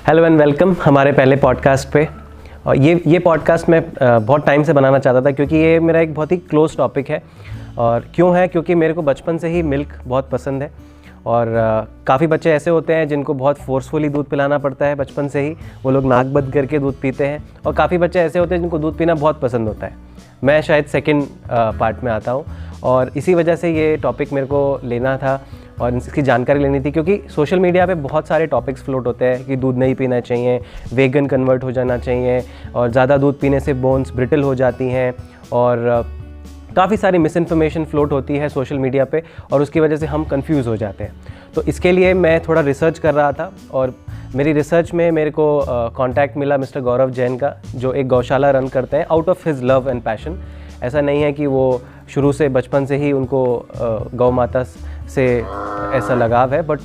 Hello and welcome हमारे पहले podcast पे। और ये पॉडकास्ट मैं बहुत टाइम से बनाना चाहता था क्योंकि ये मेरा एक बहुत ही क्लोज टॉपिक है। और क्यों है? क्योंकि मेरे को बचपन से ही मिल्क बहुत पसंद है। और काफ़ी बच्चे ऐसे होते हैं जिनको बहुत फोर्सफुली दूध पिलाना पड़ता है बचपन से ही, वो लोग नाक बंद करके दूध पीते हैं। और काफ़ी बच्चे ऐसे होते हैं जिनको दूध पीना बहुत पसंद होता है। मैं शायद सेकंड पार्ट में आता हूँ और इसी वजह से ये टॉपिक मेरे को लेना था और इसकी जानकारी लेनी थी, क्योंकि सोशल मीडिया पे बहुत सारे टॉपिक्स फ्लोट होते हैं कि दूध नहीं पीना चाहिए, वेगन कन्वर्ट हो जाना चाहिए, और ज़्यादा दूध पीने से बोन्स ब्रिटल हो जाती हैं, और काफ़ी सारी मिस इन्फॉर्मेशन फ्लोट होती है सोशल मीडिया पे और उसकी वजह से हम कंफ्यूज हो जाते हैं। तो इसके लिए मैं थोड़ा रिसर्च कर रहा था और मेरी रिसर्च में मेरे को कांटेक्ट मिला मिस्टर गौरव जैन का, जो एक गौशाला रन करते हैं out of his love and passion. ऐसा नहीं है कि वो शुरू से बचपन से ही उनको गौ माता से ऐसा लगाव है, बट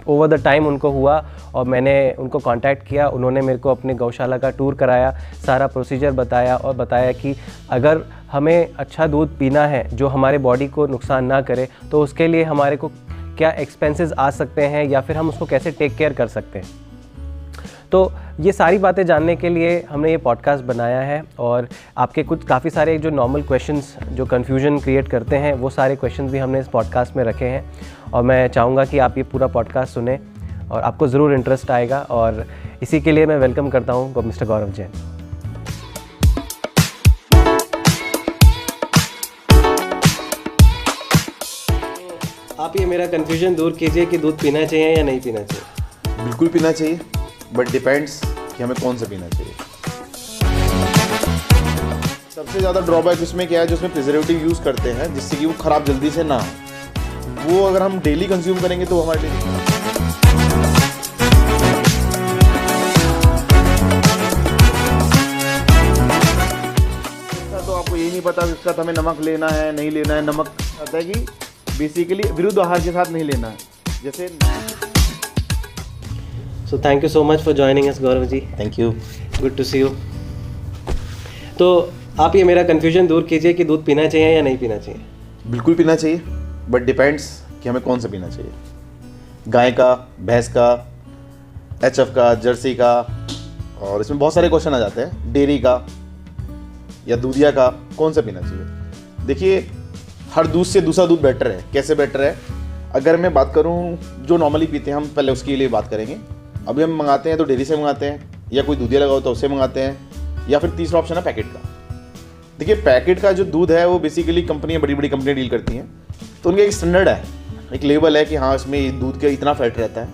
ओवर द टाइम उनको हुआ और मैंने उनको कांटेक्ट किया। उन्होंने मेरे को अपने गौशाला का टूर कराया, सारा प्रोसीजर बताया और बताया कि अगर हमें अच्छा दूध पीना है जो हमारे बॉडी को नुकसान ना करे, तो उसके लिए हमारे को क्या एक्सपेंसेस आ सकते हैं या फिर हम उसको कैसे टेक केयर कर सकते हैं। तो ये सारी बातें जानने के लिए हमने ये पॉडकास्ट बनाया है। और आपके कुछ काफ़ी सारे जो नॉर्मल क्वेश्चंस जो कन्फ्यूजन क्रिएट करते हैं, वो सारे क्वेश्चंस भी हमने इस पॉडकास्ट में रखे हैं। और मैं चाहूँगा कि आप ये पूरा पॉडकास्ट सुने और आपको ज़रूर इंटरेस्ट आएगा। और इसी के लिए मैं वेलकम करता हूँ मिस्टर गौरव जैन। आप ये मेरा कन्फ्यूजन दूर कीजिए कि दूध पीना चाहिए या नहीं पीना चाहिए। बिल्कुल पीना चाहिए, बट डिपेंड्स कि हमें कौन सा पीना चाहिए। सबसे ज़्यादा ड्रॉबैक उसमें क्या है, जो उसमें प्रिजर्वेटिव यूज़ करते हैं जिससे कि वो ख़राब जल्दी से ना हो, वो अगर हम डेली कंज्यूम करेंगे तो हमारे लिए तो आपको यही नहीं पता इसके साथ हमें नमक लेना है नहीं लेना है। नमक आता है कि बेसिकली विरुद्ध आहार के साथ नहीं लेना है, जैसे। So thank you so much for joining us Gaurav ji. Thank you, good to see you. तो आप ये मेरा कन्फ्यूजन दूर कीजिए कि दूध पीना चाहिए या नहीं पीना चाहिए। बिल्कुल पीना चाहिए, बट डिपेंड्स कि हमें कौन सा पीना चाहिए। गाय का, भैंस का, एचएफ का, जर्सी का, और इसमें बहुत सारे क्वेश्चन आ जाते हैं। डेयरी का या दूधिया का, कौन सा पीना चाहिए। देखिए, हर दूध से दूसरा दूध बेटर है। कैसे बेटर है? अगर मैं बात करूं जो नॉर्मली पीते हैं, हम पहले उसके लिए बात करेंगे। अभी हम मंगाते हैं तो डेयरी से मंगाते हैं, या कोई दूधिया लगा हो तो उससे मंगाते हैं, या फिर तीसरा ऑप्शन है पैकेट का। देखिए, पैकेट का जो दूध है वो बेसिकली कंपनियां, बड़ी बड़ी कंपनियां डील करती हैं, तो उनका एक स्टैंडर्ड है, एक लेबल है कि हाँ इसमें दूध का इतना फैट रहता है,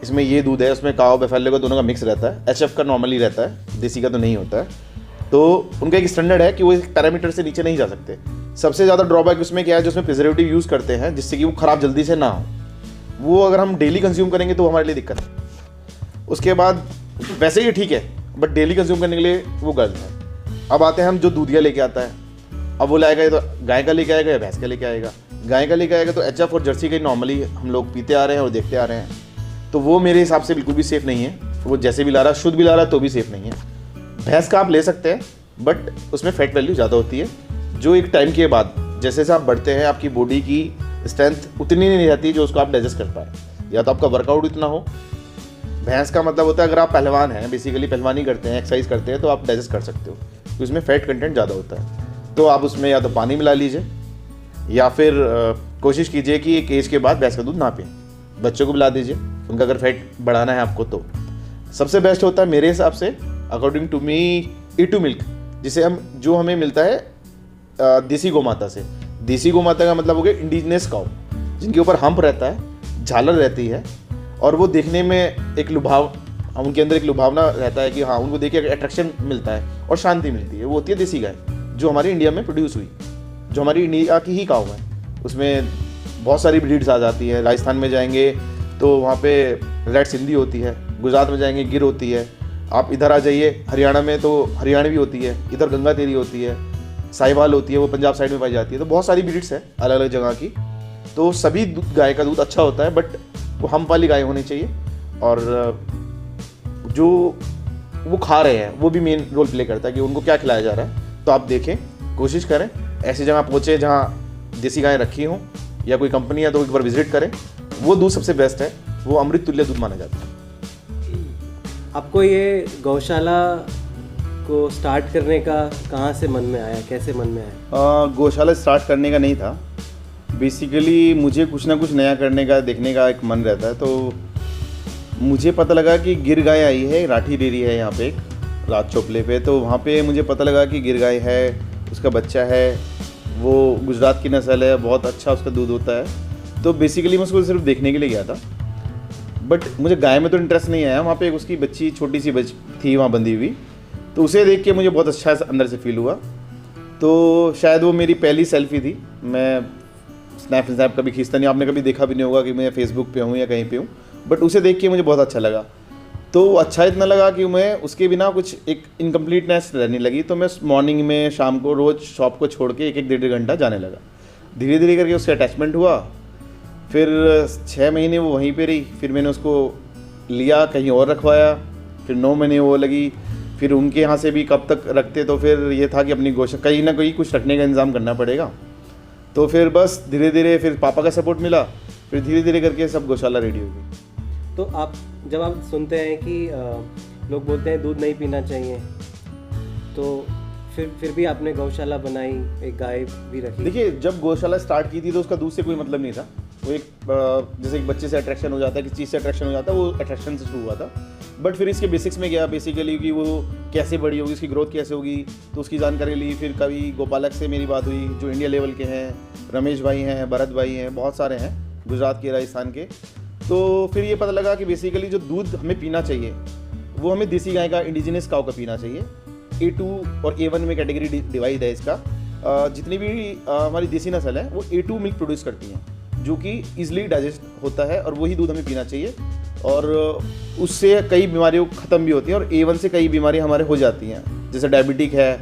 इसमें ये दूध है, उसमें काव बेफेलो का दोनों का मिक्स रहता है। एचएफ का नॉर्मली रहता है, देसी का तो नहीं होता है। तो उनका एक स्टैंडर्ड है कि वो एक पैरामीटर से नीचे नहीं जा सकते। सबसे ज़्यादा ड्रॉबैक उसमें क्या है, जो उसमें प्रिजर्वेटिव यूज़ करते हैं जिससे कि वो ख़राब जल्दी से ना हो, वो अगर हम डेली कंज्यूम करेंगे तो हमारे लिए दिक्कत है। उसके बाद वैसे ही ठीक है, बट डेली कंज्यूम करने के लिए वो गलत है। अब आते हैं हम जो दूधिया लेके आता है, अब वो लाएगा या तो गाय का लेके आएगा या भैंस का लेके आएगा। गाय का लेके आएगा तो एचएफ और जर्सी का नॉर्मली हम लोग पीते आ रहे हैं और देखते आ रहे हैं, तो वो मेरे हिसाब से बिल्कुल भी सेफ़ नहीं है। वो जैसे भी ला रहा, शुद्ध भी ला रहा, तो भी सेफ़ नहीं है। भैंस का आप ले सकते हैं, बट उसमें फैट वैल्यू ज़्यादा होती है, जो एक टाइम के बाद जैसे जैसे आप बढ़ते हैं आपकी बॉडी की स्ट्रेंथ उतनी नहीं रहती जो उसको आप डाइजेस्ट कर पाए, या तो आपका वर्कआउट इतना हो। भैंस का मतलब होता है अगर आप पहलवान हैं, बेसिकली पहलवानी करते हैं, एक्सरसाइज करते हैं, तो आप डाइजेस्ट कर सकते हो, तो उसमें फैट कंटेंट ज़्यादा होता है। तो आप उसमें या तो पानी मिला लीजिए या फिर कोशिश कीजिए कि एक एज के बाद भैंस का दूध ना पिएं। बच्चों को पिला दीजिए, उनका अगर फैट बढ़ाना है आपको तो सबसे बेस्ट होता है मेरे हिसाब से, according to me, E2 milk, जिसे जो हमें मिलता है देसी गौ माता से। देसी गौ माता का मतलब हो गया इंडिजिनस काउ, जिनके ऊपर हम्प रहता है, झालर रहती है, और वो देखने में एक लुभाव, उनके अंदर एक लुभावना रहता है कि हाँ उनको देख के अट्रैक्शन मिलता है और शांति मिलती है। वो होती है देसी गाय, जो हमारी इंडिया में प्रोड्यूस हुई, जो हमारी इंडिया की ही काउ है। उसमें बहुत सारी ब्रीड्स आ जाती है। राजस्थान में जाएंगे तो वहाँ पे रेड सिंधी होती है, गुजरात में जाएंगे गिर होती है, आप इधर आ जाइए हरियाणा में तो हरियाणवी होती है, इधर गंगा तेरी होती है, साहिवाल होती है, वो पंजाब साइड में पाई जाती है। तो बहुत सारी ब्रीड्स है अलग अलग जगह की। तो सभी गाय का दूध अच्छा होता है, बट वो हम्प वाली गाय होनी चाहिए, और जो वो खा रहे हैं वो भी मेन रोल प्ले करता है कि उनको क्या खिलाया जा रहा है। तो आप देखें, कोशिश करें ऐसी जगह पहुँचे जहाँ देसी गायें रखी हों, या कोई कंपनी है तो एक बार विजिट करें। वो दूध सबसे बेस्ट है, वो अमृत तुल्य दूध माना जाता है। आपको ये गौशाला को स्टार्ट करने का कहाँ से मन में आया, कैसे मन में आया? गौशाला स्टार्ट करने का नहीं था। बेसिकली मुझे कुछ ना कुछ नया करने का, देखने का एक मन रहता है। तो मुझे पता लगा कि गिर गाय आई है, राठी डेयरी है यहाँ पे एक राज चोपले पे। तो वहाँ पे मुझे पता लगा कि गिर गाय है, उसका बच्चा है, वो गुजरात की नस्ल है, बहुत अच्छा उसका दूध होता है। तो बेसिकली मैं उसको सिर्फ देखने के लिए गया था, बट मुझे गाय में तो इंटरेस्ट नहीं आया। वहाँ पे उसकी बच्ची, छोटी सी थी वहाँ बंधी हुई, तो उसे देख के मुझे बहुत अच्छा अंदर से फील हुआ। तो शायद वो मेरी पहली सेल्फी थी। मैं स्नैप कभी खींचता नहीं, आपने कभी देखा भी नहीं होगा कि मैं फेसबुक पे हूँ या कहीं पे हूँ, बट उसे देख के मुझे बहुत अच्छा लगा। तो अच्छा इतना लगा कि मैं उसके बिना कुछ एक इनकम्प्लीटनेस रहने लगी। तो मैं मॉर्निंग में, शाम को रोज़ शॉप को छोड़ के 1-1 घंटा जाने लगा। धीरे धीरे करके उससे अटैचमेंट हुआ। फिर 6 महीने वो वहीं पे रही। फिर मैंने उसको लिया, कहीं और रखवाया। फिर 9 महीने वो लगी। फिर उनके यहाँ से भी कब तक रखते, तो फिर ये था कि अपनी गोशा कहीं ना कहीं कुछ रखने का इंतज़ाम करना पड़ेगा। तो फिर बस धीरे धीरे फिर पापा का सपोर्ट मिला, फिर धीरे धीरे करके सब गौशाला रेडी हो गई। तो आप जब आप सुनते हैं कि लोग बोलते हैं दूध नहीं पीना चाहिए, तो फिर भी आपने गौशाला बनाई, एक गाय भी रखी। देखिए, जब गौशाला स्टार्ट की थी तो उसका दूध से कोई मतलब नहीं था। वो एक जैसे एक बच्चे से अट्रैक्शन हो जाता है, किसी चीज़ से अट्रैक्शन हो जाता है, वो अट्रैक्शन से शुरू हुआ था। बट फिर इसके बेसिक्स में गया, बेसिकली कि वो कैसे बड़ी होगी, उसकी ग्रोथ कैसे होगी, तो उसकी जानकारी ली। फिर कभी गोपालक से मेरी बात हुई, जो इंडिया लेवल के हैं, रमेश भाई हैं, भरत भाई हैं, बहुत सारे हैं गुजरात के, राजस्थान के। तो फिर ये पता लगा कि बेसिकली जो दूध हमें पीना चाहिए वो हमें देसी गाय का, इंडिजिनस काऊ का पीना चाहिए। A2 और A1 में कैटेगरी डिवाइड है इसका। जितनी भी हमारी देसी नस्ल है वो A2 मिल्क प्रोड्यूस करती हैं, जो कि ईजिली डाइजेस्ट होता है, और वही दूध हमें पीना चाहिए। और उससे कई बीमारियों ख़त्म भी होती हैं, और A1 से कई बीमारियां हमारे हो जाती हैं, जैसे डायबिटिक है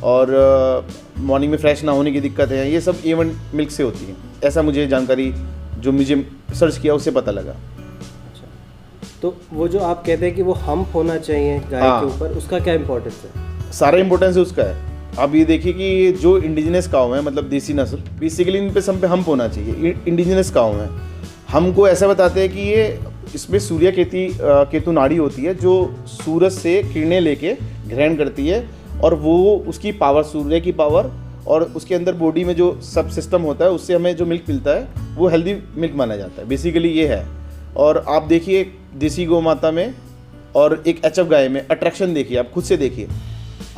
और मॉर्निंग में फ्रेश ना होने की दिक्कत है। ये सब A1 मिल्क से होती हैं। ऐसा मुझे जानकारी, जो मुझे सर्च किया, उससे पता लगा। अच्छा, तो वो जो आप कहते हैं कि वो हम्प होना चाहिए गाय के ऊपर, उसका क्या इम्पोर्टेंस है? सारा इंपॉर्टेंस उसका है। आप ये देखिए कि जो इंडिजिनस काऊ है, मतलब देसी नस्ल, बेसिकली इन पे सब पे हम्प होना चाहिए। इंडिजिनस काऊ है, हमको ऐसा बताते हैं कि ये इसमें सूर्य केतु नाड़ी होती है, जो सूरज से किरणें लेके ग्रहण करती है, और वो उसकी पावर, सूर्य की पावर, और उसके अंदर बॉडी में जो सब सिस्टम होता है, उससे हमें जो मिल्क मिलता है वो हेल्दी मिल्क माना जाता है। बेसिकली ये है। और आप देखिए देसी गौ माता में और एक HF गाय में अट्रैक्शन देखिए, आप खुद से देखिए,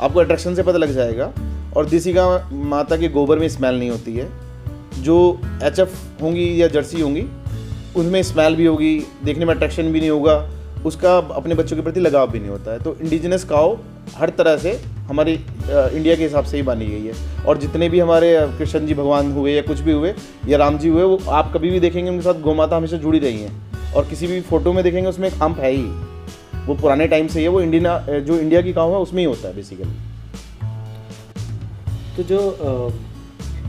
आपको अट्रैक्शन से पता लग जाएगा। और देसी गाय माता के गोबर में स्मेल नहीं होती है। जो HF होंगी या जर्सी होंगी, उनमें स्मेल भी होगी, देखने में अट्रैक्शन भी नहीं होगा, उसका अपने बच्चों के प्रति लगाव भी नहीं होता है। तो इंडिजिनस काऊ हर तरह से हमारी इंडिया के हिसाब से ही बनी गई है। और जितने भी हमारे कृष्ण जी भगवान हुए या कुछ भी हुए या राम जी हुए, वो आप कभी भी देखेंगे उनके साथ गौमाता हमेशा जुड़ी रही हैं। और किसी भी फोटो में देखेंगे उसमें एक हम्प है ही, वो पुराने टाइम से ही है। वो जो इंडिया की काऊ है उसमें ही होता है बेसिकली। तो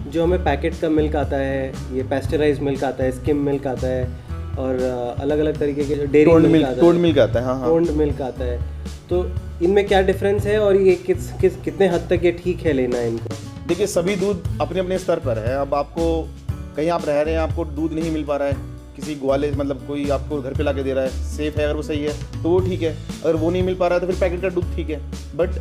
जो हमें पैकेट का मिल्क आता है, ये पेस्चराइज मिल्क आता है, स्किम मिल्क आता है, और अलग अलग तरीके के डेयरी मिल्क आता है, टोन्ड मिल्क आता है, हाँ हाँ, टोन्ड मिल्क आता है, तो इनमें क्या डिफरेंस है, और ये कितने हद तक ये ठीक है लेना इनको? देखिए, सभी दूध अपने अपने स्तर पर है। अब आपको कहीं आप रह रहे हैं, आपको दूध नहीं मिल पा रहा है, किसी ग्वाले, मतलब कोई आपको घर पे ला के दे रहा है, सेफ है, अगर वो सही है तो वो ठीक है। अगर वो नहीं मिल पा रहा है तो फिर पैकेट का दूध ठीक है। बट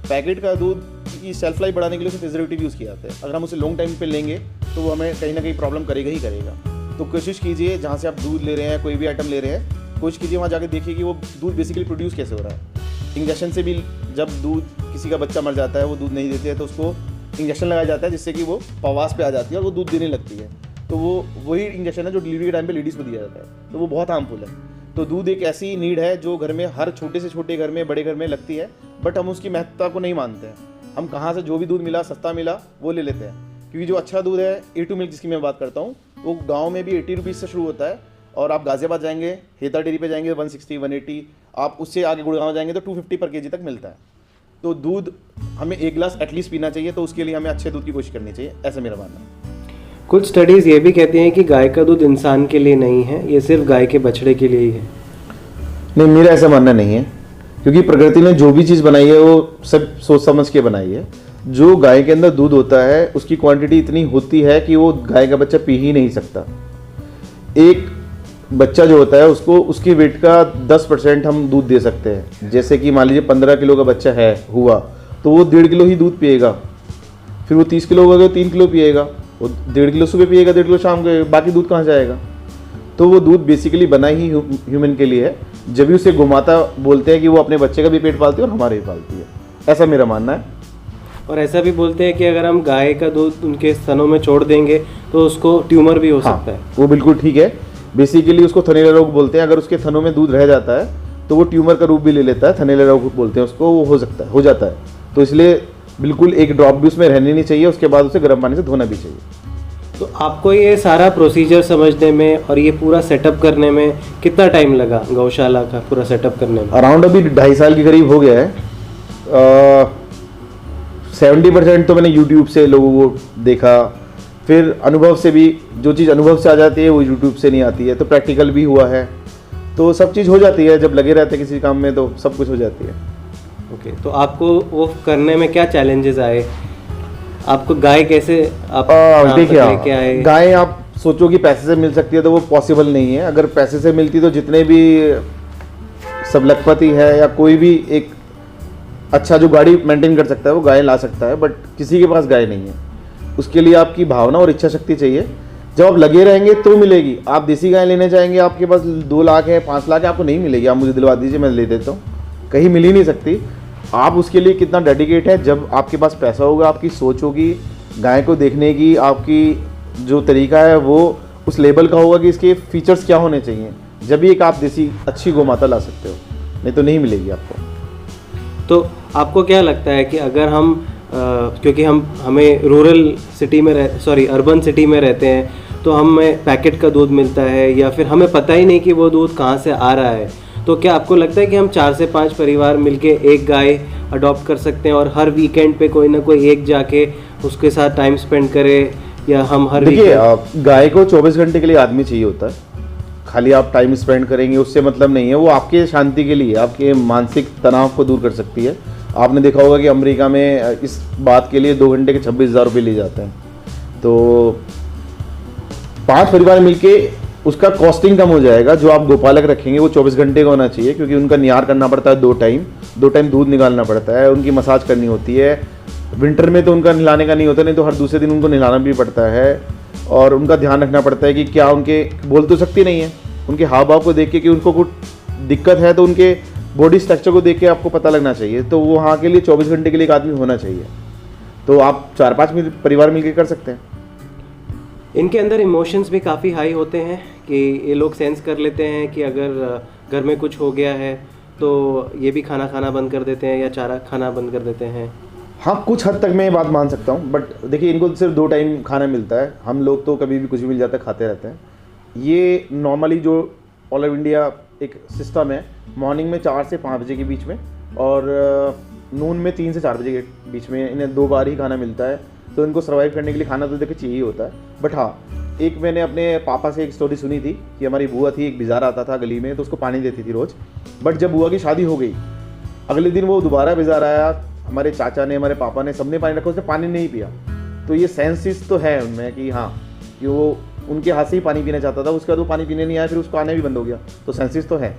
पैकेट का दूध की शेल्फ लाइफ बढ़ाने के लिए उसमें प्रिजर्वेटिव यूज़ किए जाते हैं। अगर हम उसे लॉन्ग टाइम पे लेंगे तो वो हमें कहीं ना कहीं प्रॉब्लम करेगा ही करेगा। तो कोशिश कीजिए, जहाँ से आप दूध ले रहे हैं, कोई भी आइटम ले रहे हैं, कोशिश कीजिए वहाँ जाके देखिए कि वो दूध बेसिकली प्रोड्यूस कैसे हो रहा है। इंजेक्शन से भी जब दूध, किसी का बच्चा मर जाता है, वो दूध नहीं देते हैं, तो उसको इंजेक्शन लगाया जाता है, जिससे कि वो पवास पे आ जाती है और वो दूध देने लगती है। तो वो वही इंजेक्शन है जो डिलीवरी के टाइम पे लेडीज़ को दिया जाता है, तो वो बहुत हार्मफुल है। तो दूध एक ऐसी नीड है जो घर में, हर छोटे से छोटे घर में, बड़े घर में लगती है, बट हम उसकी महत्ता को नहीं मानते हैं। हम कहाँ से जो भी दूध मिला, सस्ता मिला, वो ले लेते हैं। क्योंकि जो अच्छा दूध है, A2 मिल्क जिसकी मैं बात करता हूँ, वो गाँव में भी 80 रुपीज़ से शुरू होता है। और आप गाज़ियाबाद जाएंगे, हेता डेयरी पे जाएंगे, 160, 180, आप उससे आगे गुड़गांव जाएंगे तो 250 पर केजी तक मिलता है। तो दूध हमें 1 गिलास एटलीस्ट पीना चाहिए, तो उसके लिए हमें अच्छे दूध की कोशिश करनी चाहिए, ऐसा मेरा मानना है। कुछ स्टडीज़ ये भी कहती हैं कि गाय का दूध इंसान के लिए नहीं है, ये सिर्फ गाय के बछड़े के लिए ही है। नहीं, मेरा ऐसा मानना नहीं है, क्योंकि प्रकृति ने जो भी चीज़ बनाई है वो सब सोच समझ के बनाई है। जो गाय के अंदर दूध होता है उसकी क्वांटिटी इतनी होती है कि वो गाय का बच्चा पी ही नहीं सकता। एक बच्चा जो होता है उसको उसकी वेट का 10% हम दूध दे सकते हैं। जैसे कि मान लीजिए 15 किलो का बच्चा है हुआ तो वो 1.5 किलो ही दूध पिएगा, फिर वो 30 किलो होगा तो 3 किलो पिएगा, वो 1.5 किलो सुबह पिएगा, 1.5 किलो शाम को, बाकी दूध कहाँ जाएगा। तो वो दूध बेसिकली बना ही ह्यूमन के लिए है, जब भी उसे गोमाता बोलते हैं कि वो अपने बच्चे का भी पेट पालती है और हमारे भी पालती है, ऐसा मेरा मानना है। और ऐसा भी बोलते हैं कि अगर हम गाय का दूध उनके स्तनों में छोड़ देंगे तो उसको ट्यूमर भी हो सकता है। वो बिल्कुल ठीक है, बेसिकली उसको थनैला रोग बोलते हैं। अगर उसके थनों में दूध रह जाता है तो वो ट्यूमर का रूप भी ले लेता है, थनैला रोग बोलते हैं उसको, वो हो जाता है। तो इसलिए बिल्कुल एक ड्रॉप भी उसमें रहनी नहीं चाहिए, उसके बाद उसे गर्म पानी से धोना भी चाहिए। तो आपको ये सारा प्रोसीजर समझने में और ये पूरा सेटअप करने में कितना टाइम लगा, गौशाला का पूरा सेटअप करने में? अराउंड अभी 2.5 साल के करीब हो गया है। 70% तो मैंने यूट्यूब से लोगों को देखा, फिर अनुभव से भी, जो चीज़ अनुभव से आ जाती है वो यूट्यूब से नहीं आती है, तो प्रैक्टिकल भी हुआ है, तो सब चीज़ हो जाती है। जब लगे रहते हैं किसी काम में तो सब कुछ हो जाती है। ओके, तो आपको वो करने में क्या चैलेंजेस आए? आपको गाय कैसे आप लेके आए? गाय आप सोचो कि पैसे से मिल सकती है तो वो पॉसिबल नहीं है। अगर पैसे से मिलती तो जितने भी सब लखपति है या कोई भी एक अच्छा जो गाड़ी मेंटेन कर सकता है वो गाय ला सकता है, बट किसी के पास गाय नहीं है। उसके लिए आपकी भावना और इच्छा शक्ति चाहिए। जब आप लगे रहेंगे तो मिलेगी। आप देसी गाय लेने जाएंगे, आपके पास 2 लाख है, 5 लाख है, आपको नहीं मिलेगी। आप मुझे दिलवा दीजिए, मैं ले देता हूँ, कहीं मिल ही नहीं सकती। आप उसके लिए कितना डेडिकेट है, जब आपके पास पैसा होगा, आपकी सोच होगी गाय को देखने की, आपकी जो तरीका है वो उस लेवल का होगा कि इसके फीचर्स क्या होने चाहिए, जब भी एक आप देसी अच्छी गौ माता ला सकते हो, नहीं तो नहीं मिलेगी आपको। तो आपको क्या लगता है कि अगर हम क्योंकि हमें अर्बन सिटी में रहते हैं, तो हमें पैकेट का दूध मिलता है या फिर हमें पता ही नहीं कि वो दूध कहाँ से आ रहा है, तो क्या आपको लगता है कि हम 4 से 5 परिवार मिलके एक गाय अडॉप्ट कर सकते हैं और हर वीकेंड पे कोई ना कोई एक जाके उसके साथ टाइम स्पेंड करे, या हम हर देखिए गाय को 24 घंटे के लिए आदमी चाहिए होता है। खाली आप टाइम स्पेंड करेंगे उससे मतलब नहीं है, वो आपके शांति के लिए, आपके मानसिक तनाव को दूर कर सकती है। आपने देखा होगा कि अमेरिका में इस बात के लिए 2 घंटे के 26,000 रुपये लिए जाते हैं। तो 5 परिवार मिलके उसका कॉस्टिंग कम हो जाएगा। जो आप गोपालक रखेंगे वो 24 घंटे का होना चाहिए, क्योंकि उनका नियार करना पड़ता है 2 टाइम दूध निकालना पड़ता है, उनकी मसाज करनी होती है। विंटर में तो उनका नहलाने का नहीं होता, नहीं तो हर दूसरे दिन उनको नहलाना भी पड़ता है, और उनका ध्यान रखना पड़ता है कि क्या उनके बोल तो सकती नहीं है, उनके हाव भाव को देख के कि उनको कुछ दिक्कत है तो उनके बॉडी स्ट्रक्चर को देख के आपको पता लगना चाहिए। तो वो वहाँ के लिए 24 घंटे के लिए एक आदमी होना चाहिए। तो आप 4-5 परिवार मिलकर कर सकते हैं। इनके अंदर इमोशंस भी काफ़ी हाई होते हैं कि ये लोग सेंस कर लेते हैं कि अगर घर में कुछ हो गया है तो ये भी खाना बंद कर देते हैं या चारा खाना बंद कर देते हैं। हाँ, कुछ हद तक मैं ये बात मान सकता हूँ, बट देखिए इनको सिर्फ 2 टाइम खाना मिलता है। हम लोग तो कभी भी कुछ भी मिल जाता है खाते रहते हैं। ये नॉर्मली जो ऑल ओवर इंडिया एक सिस्टम है, मॉर्निंग में 4 से 5 बजे के बीच में और नून में 3 से 4 बजे के बीच में इन्हें 2 बार ही खाना मिलता है। तो इनको सर्वाइव करने के लिए खाना तो देखिए चाहिए होता है। बट हाँ, एक मैंने अपने पापा से एक स्टोरी सुनी थी कि हमारी बुआ थी, एक बिजार आता था गली में, तो उसको पानी देती थी रोज़। बट जब बुआ की शादी हो गई, अगले दिन वो दोबारा बिजार आया, हमारे चाचा ने, हमारे पापा ने, सबने पानी रखा, उसने पानी नहीं पिया। तो ये सेंसिस तो है उनमें कि हाँ, कि वो उनके हाथ से ही पानी पीना चाहता था, उसके बाद वो पानी पीने नहीं आया, फिर उसको आने भी बंद हो गया। तो सेंसिस तो है।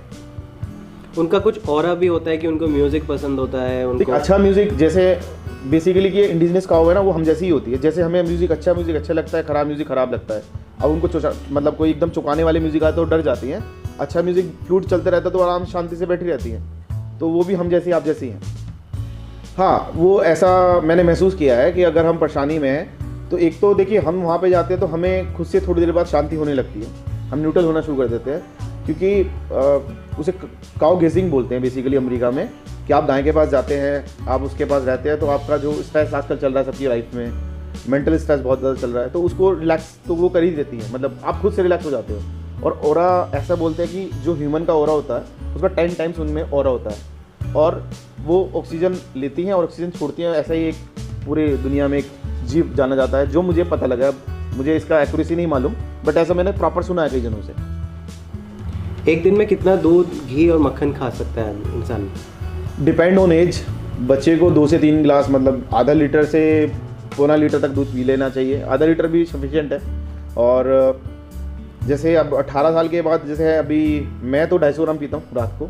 उनका कुछ और भी होता है कि उनको म्यूज़िक पसंद होता है, उनको अच्छा म्यूज़िक, जैसे बेसिकली कि इंडिजिनस का होगा ना, वो हम जैसी ही होती है। जैसे हमें म्यूज़िक अच्छा लगता है, ख़राब म्यूज़िक ख़राब लगता है। अब उनको मतलब कोई एकदम चुकाने वाले म्यूज़िक आए तो डर जाती हैं। अच्छा म्यूज़िक फ्लूट चलते रहता है तो आराम शांति से बैठी रहती हैं। तो वो भी हम जैसी आप जैसी हैं। हाँ, वो ऐसा मैंने महसूस किया है कि अगर हम परेशानी में हैं तो एक तो देखिए हम वहाँ पे जाते हैं तो हमें खुद से थोड़ी देर बाद शांति होने लगती है, हम न्यूट्रल होना शुरू कर देते हैं। क्योंकि उसे काउ गेजिंग बोलते हैं बेसिकली अमेरिका में, कि आप गाय के पास जाते हैं, आप उसके पास रहते हैं, तो आपका जो स्ट्रेस आजकल चल रहा है सबकी लाइफ में, मेंटल स्ट्रेस बहुत ज़्यादा चल रहा है, तो उसको रिलैक्स तो वो कर ही देती है। मतलब आप खुद से रिलैक्स हो जाते हो। और ओरा ऐसा बोलते हैं कि जो ह्यूमन का ओरा होता है उसका 10 टाइम्स उनमें ओरा होता है, और वो ऑक्सीजन लेती हैं और ऑक्सीजन छोड़ती हैं। ऐसा ही एक पूरे दुनिया में एक जीव जाना जाता है, जो मुझे पता लगा। मुझे इसका एक्यूरेसी नहीं मालूम, बट ऐसा मैंने प्रॉपर सुना है कई जनों से। एक दिन में कितना दूध, घी और मक्खन खा सकता है इंसान? Depend on age. बच्चे को 2 से 3 गिलास, मतलब आधा लीटर से 1.25 लीटर तक दूध पी लेना चाहिए। आधा लीटर भी सफिशिएंट है। और जैसे अब 18 साल के बाद, जैसे अभी मैं तो 250 ग्राम पीता हूँ रात को,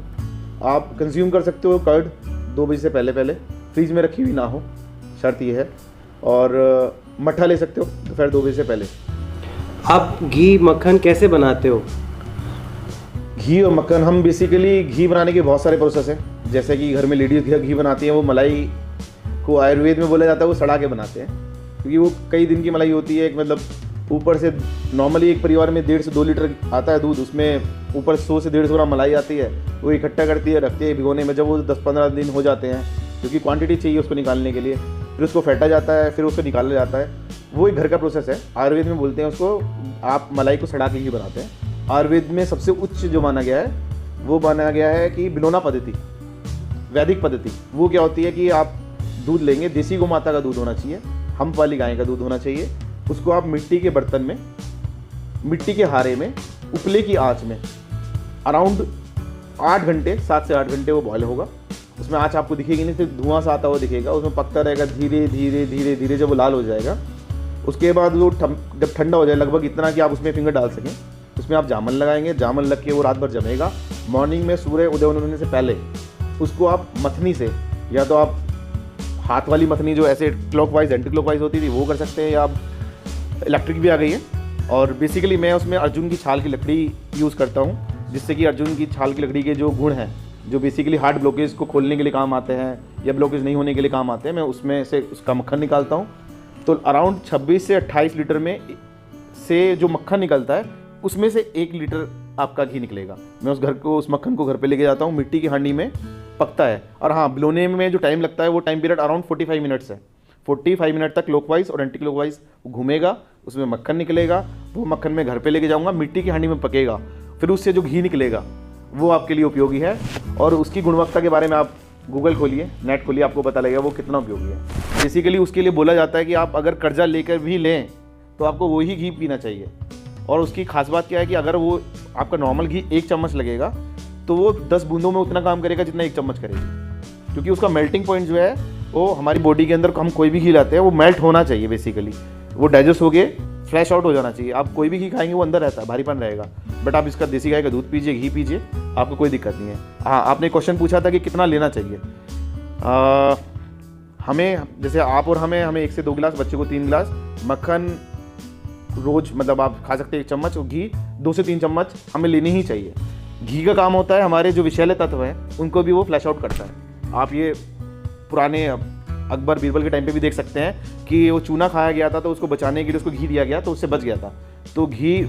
आप कंज्यूम कर सकते हो कर्ड 2 बजे से पहले पहले, फ्रीज में रखी हुई ना हो, शर्त ये है। और मट्ठा ले सकते हो दोपहर 2 बजे से पहले। आप घी मक्खन कैसे बनाते हो? घी और मक्खन, हम बेसिकली घी बनाने के बहुत सारे प्रोसेस हैं। जैसे कि घर में लेडीज़ घी बनाती हैं, वो मलाई को आयुर्वेद में बोला जाता है वो सड़ा के बनाते हैं, क्योंकि वो कई दिन की मलाई होती है। एक मतलब ऊपर से नॉर्मली एक परिवार में 1.5 से 2 लीटर आता है दूध, उसमें ऊपर 100 से 150 ग्राम मलाई आती है, वो इकट्ठा करती है, रखती है भिगोने में। जब वो 10-15 दिन हो जाते हैं, क्योंकि क्वांटिटी चाहिए उसको निकालने के लिए, फिर उसको फेंटा जाता है, फिर उसको निकाला जाता है। वो एक घर का प्रोसेस है। आयुर्वेद में बोलते हैं उसको, आप मलाई को सड़ा के ही बनाते हैं। आयुर्वेद में सबसे उच्च जो माना गया है वो माना गया है कि बिलोना पद्धति, वैदिक पद्धति। वो क्या होती है कि आप दूध लेंगे, देसी गौ माता का दूध होना चाहिए, हम्प वाली गाय का दूध होना चाहिए। उसको आप मिट्टी के बर्तन में, मिट्टी के हारे में, उपले की आंच में अराउंड 8 घंटे, 7 से 8 घंटे वो बॉयल होगा। उसमें आंच आपको दिखेगी नहीं, सिर्फ धुआं सा आता हुआ दिखेगा। उसमें पकता रहेगा धीरे धीरे धीरे धीरे, जब वो लाल हो जाएगा उसके बाद वो जब ठंडा हो जाए लगभग इतना कि आप उसमें फिंगर डाल सकें, उसमें आप जामन लगाएंगे। जामन लग के वो रात भर जमेगा। मॉर्निंग में सूर्य उदय होने से पहले उसको आप मथनी से, या तो आप हाथ वाली मथनी जो ऐसे क्लॉकवाइज एंटी क्लॉकवाइज होती थी वो कर सकते हैं, या आप इलेक्ट्रिक भी आ गई है। और बेसिकली मैं उसमें अर्जुन की छाल की लकड़ी यूज़ करता हूँ, जिससे कि अर्जुन की छाल की लकड़ी के जो गुण हैं, जो बेसिकली हार्ट ब्लॉकेज को खोलने के लिए काम आते हैं या ब्लॉकेज नहीं होने के लिए काम आते हैं, मैं उसमें से उसका मक्खन निकालता हूँ। तो अराउंड 26 से 28 लीटर में से जो मक्खन निकलता है उसमें से 1 लीटर आपका घी निकलेगा। मैं उस मक्खन को घर पे लेके जाता हूँ, मिट्टी की हांडी में पकता है। और हाँ, बिलोने में जो टाइम लगता है वो टाइम पीरियड अराउंड 45 मिनट्स है। 45 मिनट तक क्लॉकवाइज और एंटी क्लॉकवाइज घूमेगा, उसमें मक्खन निकलेगा। वो मक्खन मैं घर पे लेके जाऊँगा, मिट्टी की हांडी में पकेगा, फिर उससे जो घी निकलेगा वो आपके लिए उपयोगी है। और उसकी गुणवत्ता के बारे में आप गूगल खोलिए, नेट खोलिए, आपको पता लगेगा वो कितना उपयोगी है। बेसिकली उसके लिए बोला जाता है कि आप अगर कर्जा लेकर भी लें तो आपको वही घी पीना चाहिए। और उसकी खास बात क्या है कि अगर वो आपका नॉर्मल घी 1 चम्मच लगेगा तो वो 10 बूंदों में उतना काम करेगा जितना 1 चम्मच करेगी, क्योंकि उसका मेल्टिंग पॉइंट जो है वो हमारी बॉडी के अंदर, हम कोई भी घी लाते हैं वो मेल्ट होना चाहिए। बेसिकली वो डाइजेस्ट हो गए फ्लैश आउट हो जाना चाहिए। आप कोई भी घी खाएंगे वो अंदर रहता है, भारीपन रहेगा। बट आप इसका देसी गाय का दूध पीजिए, घी पीजिए, आपको कोई दिक्कत नहीं है। हाँ, आपने क्वेश्चन पूछा था कि कितना लेना चाहिए। हमें, जैसे आप और हमें 1 से 2 गिलास, बच्चे को 3 गिलास मक्खन रोज, मतलब आप खा सकते हैं 1 चम्मच, और घी 2 से 3 चम्मच हमें लेनी ही चाहिए। घी का काम होता है हमारे जो विषैले तत्व हैं उनको भी वो फ्लैश आउट करता है। आप ये पुराने अकबर बीरबल के टाइम पे भी देख सकते हैं कि वो चूना खाया गया था तो उसको बचाने के लिए उसको घी दिया गया तो उससे बच गया था। तो घी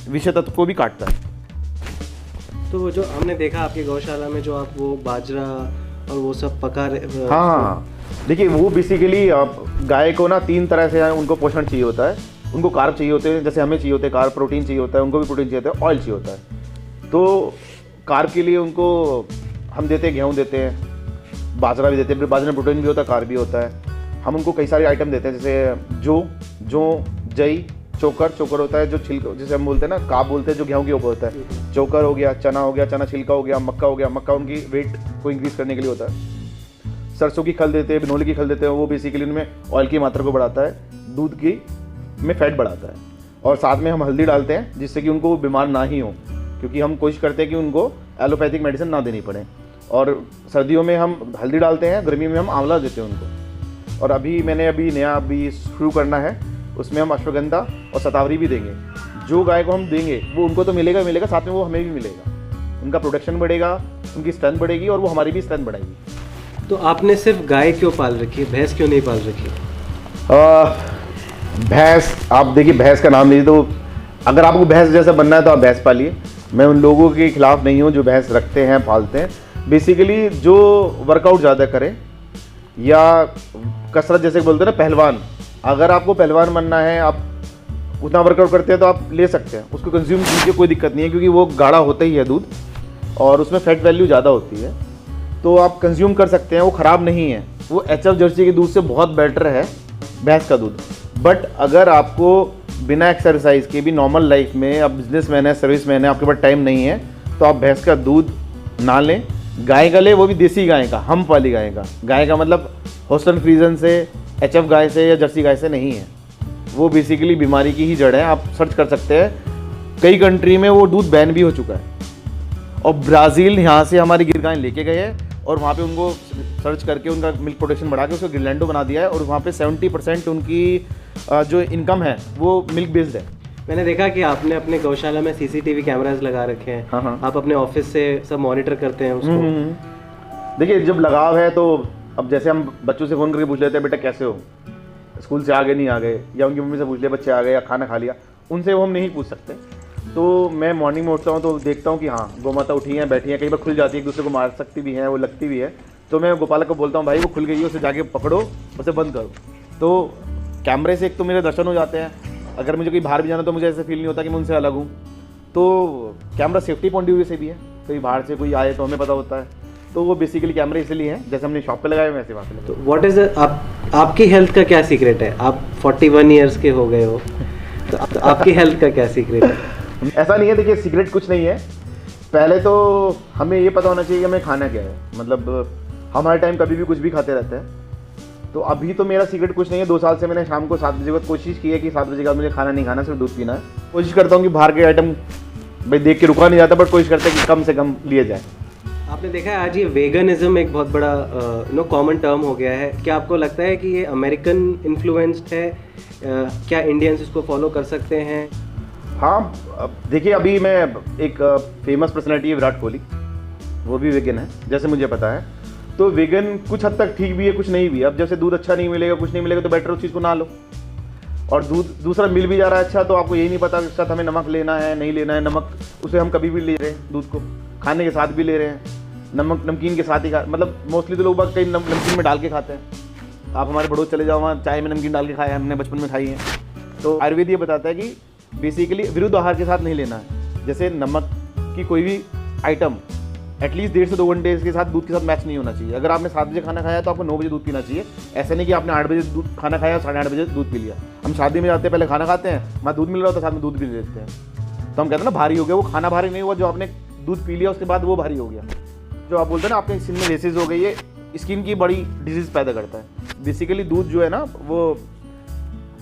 विषय तत्व को भी काटता है। तो जो हमने देखा आपकी गौशाला में, जो आप वो बाजरा और वो सब पका रहे। हाँ, देखिए वो बेसिकली गाय को ना 3 तरह से उनको पोषण चाहिए होता है। उनको कार्ब चाहिए होते हैं, जैसे हमें चाहिए होते हैं कार्ब, प्रोटीन चाहिए होता है, उनको भी प्रोटीन चाहिए होता है, ऑयल चाहिए होता है। तो कार्ब के लिए उनको हम देते हैं, गेहूँ देते हैं, बाजरा भी देते हैं। बाजरे में प्रोटीन भी होता है, कार्ब भी होता है। हम उनको कई सारे आइटम देते हैं, जैसे जो जई, चोकर होता है जो छिलका, जैसे हम बोलते हैं ना काब बोलते हैं, जो गेहूँ के ऊपर होता है। चोकर हो गया, चना हो गया, चना छिलका हो गया, मक्का हो गया, मक्का उनकी वेट को इंक्रीज करने के लिए होता है। सरसों की खल देते हैं, बिनोली की खल देते हैं, वो बेसिकली उनमें ऑयल की मात्रा को बढ़ाता है, दूध की में फैट बढ़ाता है। और साथ में हम हल्दी डालते हैं जिससे कि उनको बीमार ना ही हो, क्योंकि हम कोशिश करते हैं कि उनको एलोपैथिक मेडिसिन ना देनी पड़े। और सर्दियों में हम हल्दी डालते हैं, गर्मी में हम आंवला देते हैं उनको। और मैंने नया शुरू करना है, उसमें हम अश्वगंधा और शतावरी भी देंगे। जो गाय को हम देंगे वो उनको तो मिलेगा, साथ में वो हमें भी मिलेगा। उनका प्रोडक्शन बढ़ेगा, उनकी स्ट्रेंथ बढ़ेगी और वो हमारी भी स्ट्रेंथ बढ़ाएगी। तो आपने सिर्फ गाय क्यों पाल रखी है, भैंस क्यों नहीं पाल रखी? भैंस, आप देखिए भैंस का नाम लीजिए, तो अगर आपको भैंस जैसा बनना है तो आप भैंस पालिए। मैं उन लोगों के खिलाफ नहीं हूँ जो भैंस रखते हैं, पालते हैं। बेसिकली जो वर्कआउट ज़्यादा करें या कसरत, जैसे बोलते हैं ना पहलवान, अगर आपको पहलवान बनना है, आप उतना वर्कआउट करते हैं तो आप ले सकते हैं, उसको कंज्यूम कीजिए, कोई दिक्कत नहीं है, क्योंकि वो गाढ़ा होता ही है दूध और उसमें फैट वैल्यू ज़्यादा होती है, तो आप कंज्यूम कर सकते हैं, वो ख़राब नहीं है। वो HF जर्सी के दूध से बहुत बेटर है भैंस का दूध। बट अगर आपको बिना एक्सरसाइज के भी नॉर्मल लाइफ में, आप बिजनेसमैन है, सर्विसमैन है, आपके पास टाइम नहीं है, तो आप भैंस का दूध ना लें। गाय का ले, वो भी देसी गाय का, हम्प वाली गाय का। गाय का मतलब होस्टन फ्रीजन से, HF गाय से या जर्सी गाय से नहीं है। वो बेसिकली बीमारी की ही जड़ है। आप सर्च कर सकते हैं कई कंट्री में वो दूध बैन भी हो चुका है। और ब्राज़ील यहाँ से हमारी गिर गाय लेके गए हैं और वहाँ पे उनको सर्च करके उनका मिल्क प्रोडक्शन बढ़ा के उसको गिरलैंडो बना दिया है और वहाँ पे 70% उनकी जो इनकम है वो मिल्क बेस्ड है। मैंने देखा कि आपने अपने गौशाला में CCTV कैमरास लगा रखे हैं। हाँ। आप अपने ऑफिस से सब मॉनिटर करते हैं उसको। देखिए जब लगाव है तो अब जैसे हम बच्चों से फ़ोन करके पूछ लेते हैं बेटा कैसे हो, स्कूल से आ गए नहीं आ गए, या उनकी मम्मी से पूछ लिया बच्चे आ गए या खाना खा लिया, उनसे वो हम नहीं पूछ सकते। तो मैं मॉर्निंग में उठता हूँ तो देखता हूँ कि हाँ गौ माता उठी हैं, बैठी हैं, कई बार खुल जाती है, एक दूसरे को मार सकती भी हैं, वो लगती भी है। तो मैं गोपालक को बोलता हूँ भाई वो खुल गई है, उसे जाके पकड़ो, उसे बंद करो। तो कैमरे से एक तो मेरे दर्शन हो जाते हैं, अगर मुझे कहीं बाहर भी जाना तो मुझे ऐसा फील नहीं होता कि मैं उनसे अलग हूँ। तो camera safety point of view से भी है, कहीं बाहर से कोई आए तो हमें पता होता है। तो वो बेसिकली कैमरे इसलिए हैं, जैसे हमने शॉप पे लगाए वैसे वहाँ पे लगाए। तो व्हाट इज आपकी हेल्थ का क्या सीक्रेट है? आप 41 ईयर्स के हो गए हो, तो आपकी हेल्थ का क्या सीक्रेट है? ऐसा नहीं है, देखिए सीक्रेट कुछ नहीं है। पहले तो हमें ये पता होना चाहिए कि हमें खाना क्या है, मतलब हमारे टाइम कभी भी कुछ भी खाते रहते हैं। तो अभी तो मेरा सीक्रेट कुछ नहीं है। 2 साल से मैंने शाम को 7 बजे बाद कोशिश की है कि 7 बजे के बाद मुझे खाना नहीं खाना, सिर्फ दूध पीना है। कोशिश करता हूँ कि बाहर के आइटम भाई देख के रुका नहीं जाता, बट कोशिश करते हैं कि कम से कम लिए जाए। आपने देखा है आज ये वेगनिज्म एक बहुत बड़ा कॉमन टर्म हो गया है। क्या आपको लगता है कि ये अमेरिकन इन्फ्लुएंस्ड है? क्या इंडियंस इसको फॉलो कर सकते हैं? हाँ देखिए अभी मैं एक फेमस पर्सनैलिटी है विराट कोहली, वो भी वेगन है जैसे मुझे पता है। तो वेगन कुछ हद तक ठीक भी है, कुछ नहीं भी है। अब जैसे दूध अच्छा नहीं मिलेगा, कुछ नहीं मिलेगा, तो बेटर उस चीज़ को ना लो। और दूध दूसरा मिल भी जा रहा है अच्छा, तो आपको यही नहीं पता कि साथ हमें नमक लेना है नहीं लेना है। नमक उसे हम कभी भी ले रहे हैं, दूध को खाने के साथ भी ले रहे हैं, नमक नमकीन के साथ ही खा, मतलब मोस्टली तो लोग कई नमकीन में डाल के खाते हैं। आप हमारे बड़ोद चले जाओ, वहाँ चाय में नमकीन डाल के खाया, हमने बचपन में खाई है। तो आयुर्वेद ये बताता है कि बेसिकली विरुद्ध आहार के साथ नहीं लेना है। जैसे नमक की कोई भी आइटम एटलीस्ट 1.5 से 2 घंटे के साथ दूध के साथ मैच नहीं होना चाहिए। अगर आपने 7 बजे खाना खाया तो आपको 9 बजे दूध पीना चाहिए। ऐसा नहीं कि आपने 8 बजे दूध खाना खाया और 8:30 बजे दूध पी लिया। हम शादी में जाते हैं, पहले खाना खाते हैं, वहाँ दूध मिल रहा होता है, साथ में दूध भी लेते हैं, तो हम कहते हैं ना भारी हो गया। वो खाना भारी नहीं हुआ, जो आपने दूध पी लिया उसके बाद वो भारी हो गया। जो आप बोलते हैं ना आपके स्किन में रेसेस हो गई, ये स्किन की बड़ी डिजीज़ पैदा करता है। बेसिकली दूध जो है ना वो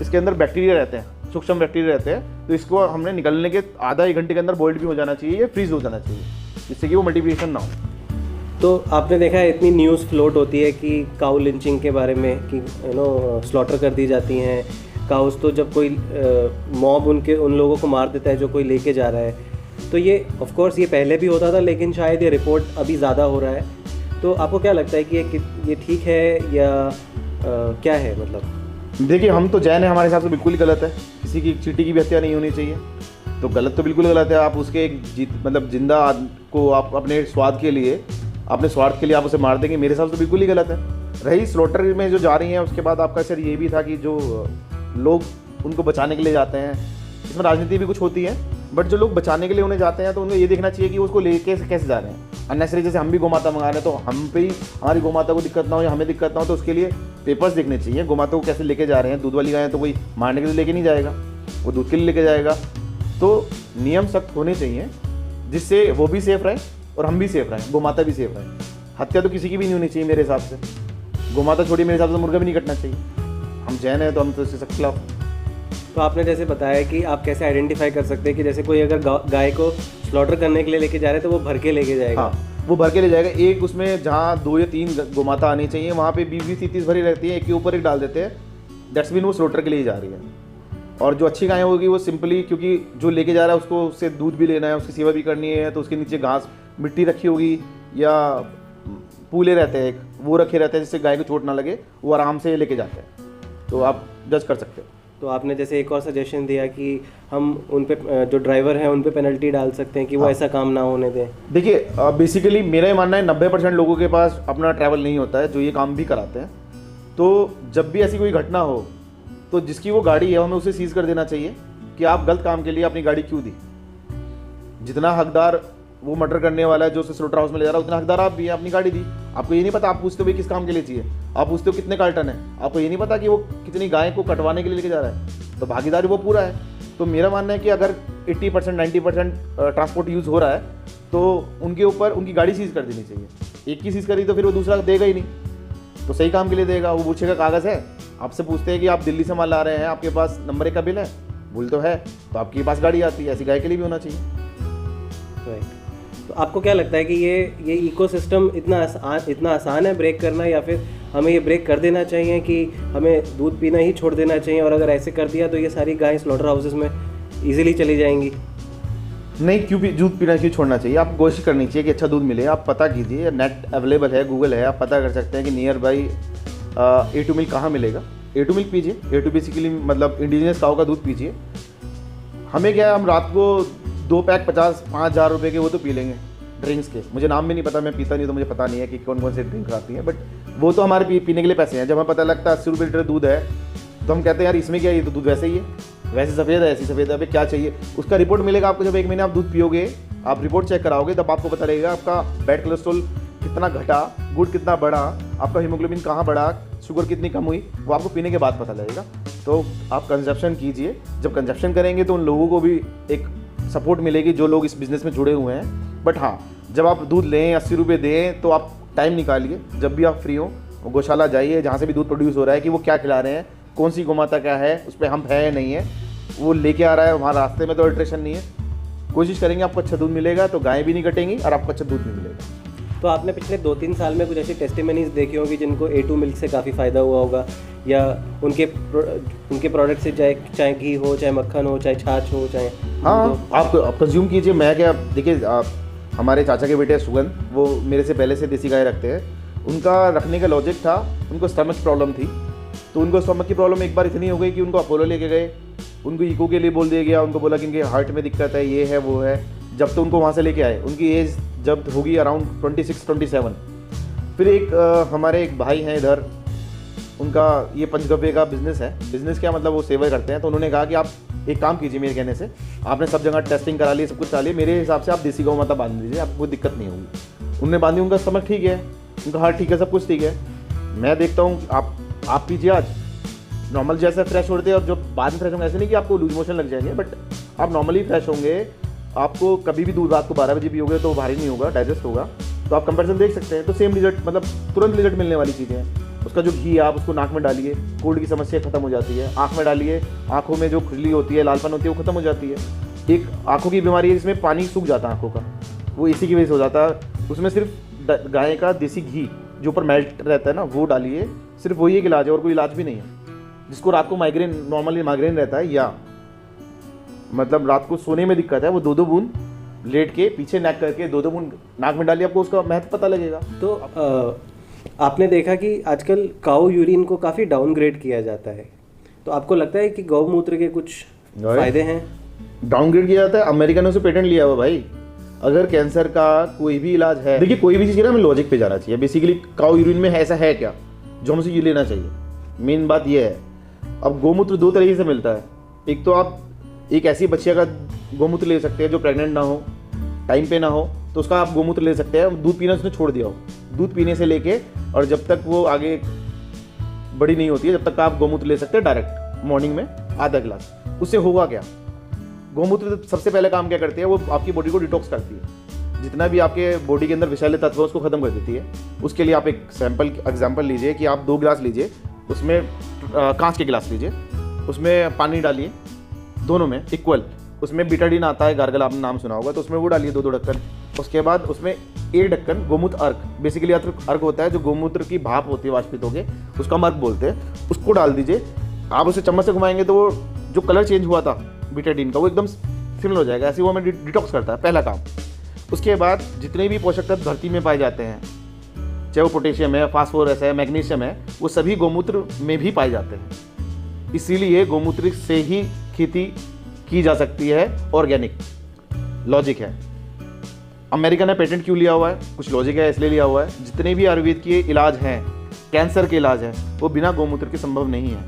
इसके अंदर बैक्टीरिया रहते हैं, सूक्ष्म बैक्टीरिया रहते हैं। तो इसको हमने निकलने के आधा 1 घंटे के अंदर बॉइल्ड भी हो जाना चाहिए, फ्रीज हो जाना चाहिए, जिससे कि वो मल्टीप्लिकेशन ना हो। तो आपने देखा है इतनी न्यूज़ फ्लोट होती है कि काउ लिंचिंग के बारे में, कि स्लॉटर कर दी जाती हैं काउस। तो जब कोई मॉब उन लोगों को मार देता है जो कोई लेके जा रहा है, तो ये ऑफ कोर्स ये पहले भी होता था, लेकिन शायद ये रिपोर्ट अभी ज़्यादा हो रहा है। तो आपको क्या लगता है कि ये ठीक है या क्या है? मतलब देखिए हम तो जैन है, हमारे हिसाब से बिल्कुल ही गलत है। किसी की चींटी की भी हत्या नहीं होनी चाहिए, तो गलत तो बिल्कुल गलत है। आप उसके एक मतलब जिंदा को आप अपने स्वाद के लिए, अपने स्वार्थ के लिए आप उसे मार देंगे, मेरे हिसाब से बिल्कुल ही गलत है। रही स्लॉटर में जो जा रही हैं, उसके बाद आपका सर ये भी था कि जो लोग उनको बचाने के लिए जाते हैं, इसमें राजनीति भी कुछ होती है, बट जो लोग बचाने के लिए उन्हें जाते हैं तो उन्हें ये देखना चाहिए कि उसको लेके कैसे जा रहे हैं। अननेसरी जैसे हम भी गोमाता मंगा रहे हैं, तो हम पे ही हमारी गोमाता को दिक्कत ना हो या हमें दिक्कत ना हो, तो उसके लिए पेपर्स देखने चाहिए। गोमाता को कैसे लेके जा रहे हैं। दूध वाली गाय तो कोई मारने के लिए लेके नहीं जाएगा, वो दूध के लिए लेके जाएगा। तो नियम सख्त होने चाहिए, जिससे वो भी सेफ रहे और हम भी सेफ रहें, गोमाता भी सेफ रहे। हत्या तो किसी की भी नहीं होनी चाहिए मेरे हिसाब से। गोमाता छोड़ी, मेरे हिसाब से मुर्गा भी नहीं कटना चाहिए। हम जैन हैं तो हम तो इससे सख्त खिलाफ। तो आपने जैसे बताया कि आप कैसे आइडेंटिफाई कर सकते हैं कि जैसे कोई अगर गाय को स्लॉटर करने के लिए लेके जा रहे हैं तो वो भर के लेके जाएगा। हाँ, वो भर के ले जाएगा। एक उसमें जहाँ 2 या 3 गोमाता आनी चाहिए, वहाँ पे 20-30 भरी रहती है, एक के ऊपर एक डाल देते हैं। दैट्स मीन वो स्लॉटर के लिए जा रही है। और जो अच्छी गाय होगी वो सिंपली, क्योंकि जो लेके जा रहा है उसको उससे दूध भी लेना है, उसकी सेवा भी करनी है, तो उसके नीचे घास मिट्टी रखी होगी या पूले रहते हैं, एक वो रखे रहते हैं जिससे गाय को चोट ना लगे, वो आराम से लेके जाते हैं। तो आप जज कर सकते हो। तो आपने जैसे एक और सजेशन दिया कि हम उन पे जो ड्राइवर हैं उन पे पेनल्टी डाल सकते हैं कि वो ऐसा काम ना होने दें। देखिए बेसिकली मेरा ये मानना है 90% लोगों के पास अपना ट्रैवल नहीं होता है जो ये काम भी कराते हैं। तो जब भी ऐसी कोई घटना हो तो जिसकी वो गाड़ी है हमें उसे सीज कर देना चाहिए कि आप गलत काम के लिए अपनी गाड़ी क्यों दी। जितना हकदार वो मर्डर करने वाला है जो उसे स्लॉटर हाउस में ले जा रहा है, उतना हकदार आप भी हैं, अपनी गाड़ी दी। आपको ये नहीं पता, आप पूछते हो भाई किस काम के लिए चाहिए, आप पूछते हो कितने कार्टन है, आपको ये नहीं पता कि वो कितनी गाय को कटवाने के लिए लेके जा रहा है, तो भागीदारी वो पूरा है। तो मेरा मानना है कि अगर 80% 90% ट्रांसपोर्ट यूज़ हो रहा है तो उनके ऊपर उनकी गाड़ी सीज कर देनी चाहिए। एक की सीज करी तो फिर वो दूसरा देगा ही नहीं, तो सही काम के लिए देगा। वो पूछेगा कागज़ है, आपसे पूछते हैं कि आप दिल्ली से माल ला रहे हैं, आपके पास नंबर 1 का बिल है, बुल तो है तो आपके पास गाड़ी आती है, ऐसी गाय के लिए भी होना चाहिए। तो आपको क्या लगता है कि ये इकोसिस्टम इतना आसान है ब्रेक करना, या फिर हमें ये ब्रेक कर देना चाहिए कि हमें दूध पीना ही छोड़ देना चाहिए, और अगर ऐसे कर दिया तो ये सारी गायें स्लॉटर हाउसेस में इजीली चली जाएंगी? नहीं, क्यों भी दूध पीना क्यों छोड़ना चाहिए? आप कोशिश करनी चाहिए कि अच्छा दूध मिले। आप पता कीजिए, नेट अवेलेबल है, गूगल है, आप पता कर सकते हैं कि नियर बाई A2 मिल्क कहाँ मिलेगा। A2 मिल्क पीजिए। A2 बेसिकली मतलब इंडिजिनियस काऊ का दूध पीजिए। हमें क्या है, हम रात को 2 पैक 5,000 रुपये के वो तो पी लेंगे ड्रिंक्स के। मुझे नाम भी नहीं पता, मैं पीता नहीं तो मुझे पता नहीं है कि कौन कौन से ड्रिंक आती हैं, बट वो तो हमारे पीने के लिए पैसे हैं। जब हमें पता लगता है 80 रुपये लीटर दूध है तो हम कहते हैं यार इसमें क्या है, ये तो दूध वैसे ही है, वैसे सफ़ेद है, ऐसी सफ़ेद है, अभी क्या चाहिए। उसका रिपोर्ट मिलेगा आपको। जब 1 महीने आप दूध पियोगे, आप रिपोर्ट चेक कराओगे, तब आपको पता लगेगा आपका बैड कोलेस्ट्रॉल कितना घटा, गुड कितना बढ़ा, आपका हीमोग्लोबिन कहाँ बढ़ा, शुगर कितनी कम हुई, वो आपको पीने के बाद पता लगेगा। तो आप कंजप्शन कीजिए। जब कंजप्शन करेंगे तो उन लोगों को भी एक सपोर्ट मिलेगी जो लोग इस बिज़नेस में जुड़े हुए हैं। बट हाँ, जब आप दूध लें, 80 रुपये दें, तो आप टाइम निकालिए, जब भी आप फ्री हो गौशाला जाइए जहाँ से भी दूध प्रोड्यूस हो रहा है, कि वो क्या खिला रहे हैं, कौन सी गोमाता क्या है, उस पर हम है या नहीं है, वो लेके आ रहा है, वहाँ रास्ते में तो अल्ट्रेशन नहीं है। कोशिश करेंगे आपको अच्छा दूध मिलेगा, तो गायें भी नहीं कटेंगी और आपको अच्छा दूध भी मिलेगा। तो आपने पिछले 2-3 साल में कुछ ऐसी टेस्टिमनीज देखी होंगी जिनको A2 मिल्क से काफ़ी फ़ायदा हुआ होगा, या उनके प्रोडक्ट से चाहे घी हो, चाहे मक्खन हो, चाहे छाछ हो, चाहे हाँ, आप कंज्यूम कीजिए। मैं क्या, देखिए हमारे चाचा के बेटे सुगंध, वो मेरे से पहले से देसी गाय रखते हैं। उनका रखने का लॉजिक था, उनको स्टमक प्रॉब्लम थी, तो उनको स्टमक की प्रॉब्लम एक बार इतनी हो गई कि उनको अपोलो लेके गए, उनको इको के लिए बोल दिया गया, उनको बोला कि इनके हार्ट में दिक्कत है, ये है वो है। जब तो उनको वहाँ से लेके आए, उनकी एज जब होगी अराउंड 26-27, फिर हमारे एक भाई हैं इधर, उनका ये पंचगव्य का बिज़नेस है। बिज़नेस क्या मतलब, वो सेवा करते हैं। तो उन्होंने कहा कि आप एक काम कीजिए, मेरे कहने से, आपने सब जगह टेस्टिंग करा ली, सब कुछ करा लिया, मेरे हिसाब से आप देसी गौ माता बांध लीजिए, आपको कोई दिक्कत नहीं होगी। उनने बांधी, उनका स्टमक ठीक है, उनका हार्ट ठीक है, सब कुछ ठीक है। मैं देखता हूँ आप पीजिए आज नॉर्मल जैसे फ्रेश होते हैं, और जो बाद में फ्रेश होंगे, ऐसे नहीं कि आपको लूज मोशन लग जाएंगे, बट आप नॉर्मली फ्रेश होंगे। आपको कभी भी दूध रात को 12 बजे पियोगे तो भारी नहीं होगा, डाइजेस्ट होगा। तो आप कंपैरिजन देख सकते हैं। तो सेम रिजल्ट, मतलब तुरंत रिजल्ट मिलने वाली चीज़ें हैं। उसका जो घी, आप उसको नाक में डालिए, कोल्ड की समस्या खत्म हो जाती है। आँख में डालिए, आँखों में जो खुजली होती है, लालपन होती है, वो खत्म हो जाती है। एक आँखों की बीमारी है जिसमें पानी सूख जाता है आँखों का, वो इसी की वजह से हो जाता है। उसमें सिर्फ गाय का देसी घी जो ऊपर मेल्ट रहता है ना, वो डालिए, सिर्फ वही एक इलाज है और कोई इलाज भी नहीं है। जिसको रात को माइग्रेन, नॉर्मली माइग्रेन रहता है, या मतलब रात को सोने में दिक्कत है, वो 2-2 बूंद लेट के पीछे नाक करके 2-2 बूंद नाक में डालिए, आपको उसका महत्व पता लगेगा। तो आपने देखा कि आजकल काऊ यूरिन को काफ़ी डाउनग्रेड किया जाता है, तो आपको लगता है कि गौमूत्र के कुछ फायदे हैं? डाउनग्रेड किया जाता है, अमेरिका ने उसे पेटेंट लिया हुआ भाई। अगर कैंसर का कोई भी इलाज है, देखिए कोई भी चीज़ ना, हमें लॉजिक पे जाना चाहिए। बेसिकली काऊ यूरिन में ऐसा है क्या जो हमसे ये लेना चाहिए, मेन बात ये है। अब गोमूत्र 2 तरीके से मिलता है। एक तो आप एक ऐसी बच्चिया का गोमूत्र ले सकते हैं जो प्रेग्नेंट ना हो, टाइम पे ना हो, तो उसका आप गोमूत्र ले सकते हैं। दूध पीना उसने छोड़ दिया हो, दूध पीने से लेके और जब तक वो आगे बड़ी नहीं होती है, जब तक आप गोमूत्र ले सकते हैं डायरेक्ट मॉर्निंग में आधा गिलास। उससे होगा क्या, गोमूत्र सबसे पहले काम क्या करती है, वो आपकी बॉडी को डिटॉक्स करती है। जितना भी आपके बॉडी के अंदर विषैले तत्व है उसको खत्म कर देती है। उसके लिए आप एक एग्जाम्पल लीजिए कि आप 2 गिलास लीजिए, उसमें कांच के गिलास लीजिए, उसमें पानी डालिए, दोनों में इक्वल। उसमें बीटाडीन आता है, गार्गल आपने नाम सुना होगा, तो उसमें वो डालिए 2-2 ढक्कन। उसके बाद उसमें 1 ढक्कन गोमूत्र अर्क, बेसिकली अर्क होता है जो गोमूत्र की भाप होती है वाष्पित होके, उसका हम अर्क बोलते हैं, उसको डाल दीजिए। आप उसे चम्मच से घुमाएंगे तो वो जो कलर चेंज हुआ था बीटाडीन का, वो एकदम सिमिलर हो जाएगा। ऐसे वो हमें डिटॉक्स करता है, पहला काम। उसके बाद जितने भी पोषक तत्व धरती में पाए जाते हैं, चाहे वो पोटेशियम है, फास्फोरस है, मैग्नीशियम है, वो सभी गोमूत्र में भी पाए जाते हैं। इसीलिए गोमूत्र से ही खेती की जा सकती है, ऑर्गेनिक लॉजिक है। अमेरिका ने पेटेंट क्यों लिया हुआ है, कुछ लॉजिक है इसलिए लिया हुआ है। जितने भी आयुर्वेद के इलाज हैं, कैंसर के इलाज हैं, वो बिना गोमूत्र के संभव नहीं है।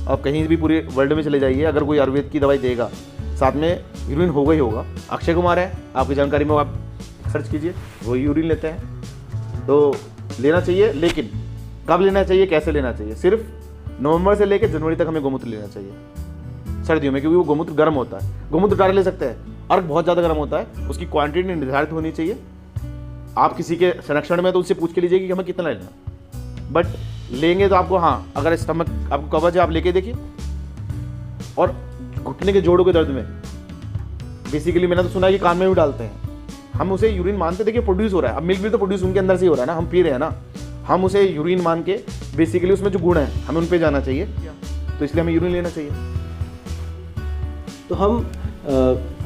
आप कहीं भी पूरे वर्ल्ड में चले जाइए, अगर कोई आयुर्वेद की दवाई देगा साथ में यूरिन होगा ही होगा। अक्षय कुमार है, आपकी जानकारी में आप सर्च कीजिए, वो यूरिन लेते हैं। तो लेना चाहिए, लेकिन कब लेना चाहिए, कैसे लेना चाहिए? सिर्फ नवंबर से लेकर जनवरी तक हमें गोमूत्र लेना चाहिए सर्दियों में, क्योंकि वो गोमूत्र गर्म होता है। गोमूत्र डायरेक्ट ले सकते हैं, अर्क बहुत ज़्यादा गर्म होता है, उसकी क्वांटिटी निर्धारित होनी चाहिए। आप किसी के संरक्षण में तो उससे पूछ के लीजिए कि हमें कितना लेना, बट लेंगे तो आपको, हाँ, अगर स्टमक आपको कवच है आप लेके देखिए। और घुटने के जोड़ों के दर्द में बेसिकली मैंने तो सुना है कि कान में भी डालते हैं, हम उसे यूरिन मानते, देखिए प्रोड्यूस हो रहा है, अब मिल्क भी तो प्रोड्यूस उनके अंदर से ही हो रहा है ना, हम पी रहे हैं ना, हम उसे यूरिन मान के बेसिकली उसमें जो गुण है हमें उन पे जाना चाहिए, तो इसलिए हमें यूरिन लेना चाहिए। तो हम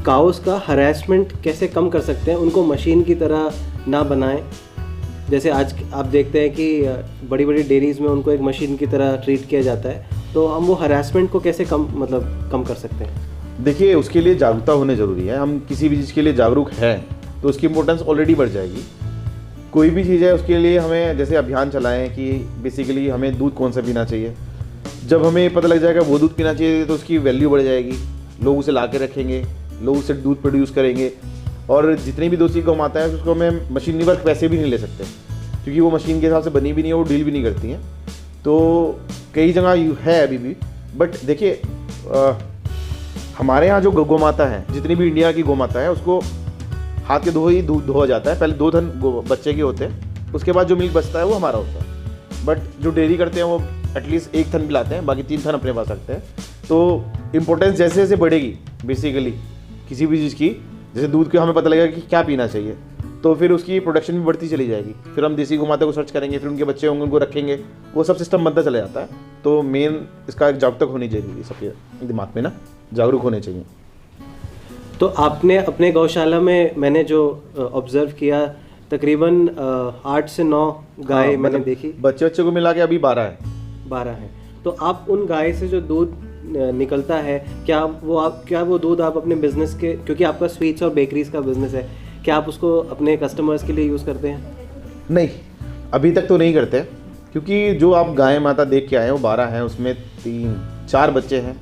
काउस का हरासमेंट कैसे कम कर सकते हैं, उनको मशीन की तरह ना बनाएं? जैसे आज आप देखते हैं कि बड़ी बड़ी डेयरीज़ में उनको एक मशीन की तरह ट्रीट किया जाता है, तो हम वो हरासमेंट को कैसे कम कर सकते हैं? देखिए उसके लिए जागरूकता होनी ज़रूरी है। हम किसी भी चीज़ के लिए जागरूक हैं तो उसकी इम्पोर्टेंस ऑलरेडी बढ़ जाएगी। कोई भी चीज़ है उसके लिए हमें जैसे अभियान चलाएं कि बेसिकली हमें दूध कौन सा पीना चाहिए, जब हमें पता लग जाएगा वो दूध पीना चाहिए तो उसकी वैल्यू बढ़ जाएगी, लोग उसे ला के रखेंगे, लोग उससे दूध प्रोड्यूस करेंगे। और जितनी भी दूसरी गौ माता है उसको हमें मशीनी वर्क वैसे भी नहीं ले सकते क्योंकि वो मशीन के हिसाब से बनी भी नहीं है, वो डील भी नहीं करती हैं। तो कई जगह है अभी भी, बट देखिए हमारे यहाँ जो गौ माता है, जितनी भी इंडिया की गौ माता है, उसको हाथ के धो ही दूध धोया जाता है। पहले 2 थन बच्चे के होते हैं, उसके बाद जो मिल्क बचता है वो हमारा होता है। बट जो डेयरी करते हैं वो एटलीस्ट 1 थन पिलाते हैं, बाकी 3 थन अपने पास रखते हैं। तो इम्पोर्टेंस जैसे जैसे बढ़ेगी बेसिकली किसी भी चीज़ की, जैसे दूध के हमें पता लगेगा कि क्या पीना चाहिए, तो फिर उसकी प्रोडक्शन भी बढ़ती चली जाएगी। फिर हम देसी गौ माता को सर्च करेंगे, फिर उनके बच्चे होंगे उनको रखेंगे, वो सब सिस्टम बनता चला जाता है। तो मेन इसका जागरूकता होनी चाहिए, सबके दिमाग में ना जागरूक होने चाहिए। तो आपने अपने गौशाला में मैंने जो ऑब्जर्व किया तकरीबन 8 से 9 गाय मैंने देखी, बच्चे को मिला के अभी 12 है। 12 हैं। तो आप उन गाय से जो दूध निकलता है, क्या वो दूध आप अपने बिजनेस के, क्योंकि आपका स्वीट्स और बेकरीज का बिजनेस है, क्या आप उसको अपने कस्टमर्स के लिए यूज़ करते हैं? नहीं, अभी तक तो नहीं करते, क्योंकि जो आप गाय माता देख के आए हो 12 हैं, उसमें 3-4 बच्चे हैं।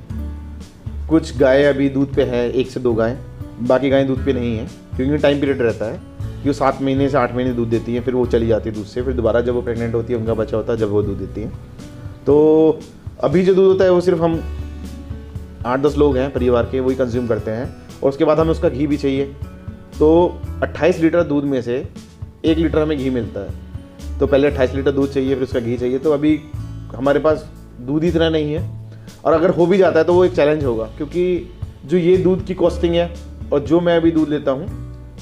कुछ गाय अभी दूध पे है, 1 से 2 गाय, बाकी गायें दूध पे नहीं है क्योंकि टाइम पीरियड रहता है कि वो 7 महीने से 8 महीने दूध देती हैं, फिर वो चली जाती है दूध से, फिर दोबारा जब वो प्रेग्नेंट होती है उनका बच्चा होता है जब वो दूध देती हैं। तो अभी जो दूध होता है वो सिर्फ हम 8-10 लोग हैं परिवार के, वही कंज्यूम करते हैं। और उसके बाद हमें उसका घी भी चाहिए, तो 28 लीटर दूध में से 1 लीटर हमें घी मिलता है। तो पहले 28 लीटर दूध चाहिए, फिर उसका घी चाहिए। तो अभी हमारे पास दूध इतना नहीं है, और अगर हो भी जाता है तो वो एक चैलेंज होगा, क्योंकि जो ये दूध की कॉस्टिंग है और जो मैं अभी दूध लेता हूँ,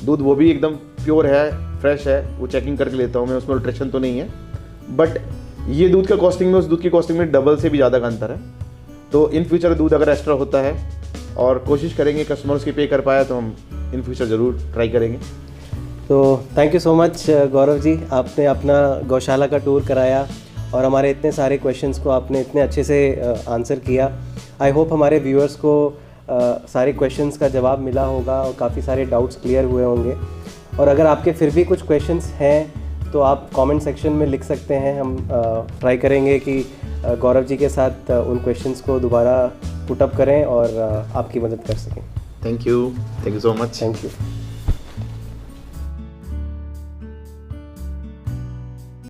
दूध वो भी एकदम प्योर है, फ्रेश है, वो चेकिंग करके लेता हूँ मैं, उसमें अल्ट्रेशन तो नहीं है। बट ये दूध का कॉस्टिंग में उस दूध की कॉस्टिंग में डबल से भी ज़्यादा का अंतर है। तो इन फ्यूचर दूध अगर एक्स्ट्रा होता है और कोशिश करेंगे कस्टमर्स की पे कर पाया तो हम इन फ्यूचर ज़रूर ट्राई करेंगे। तो thank you so much Gaurav ji, आपने अपना गौशाला का टूर कराया और हमारे इतने सारे क्वेश्चंस को आपने इतने अच्छे से आंसर किया। आई होप हमारे व्यूअर्स को सारे क्वेश्चंस का जवाब मिला होगा और काफ़ी सारे डाउट्स क्लियर हुए होंगे। और अगर आपके फिर भी कुछ क्वेश्चंस हैं तो आप कमेंट सेक्शन में लिख सकते हैं, हम ट्राई करेंगे कि गौरव जी के साथ उन क्वेश्चंस को दोबारा पुटअप करें और आपकी मदद कर सकें। Thank you so much. Thank you.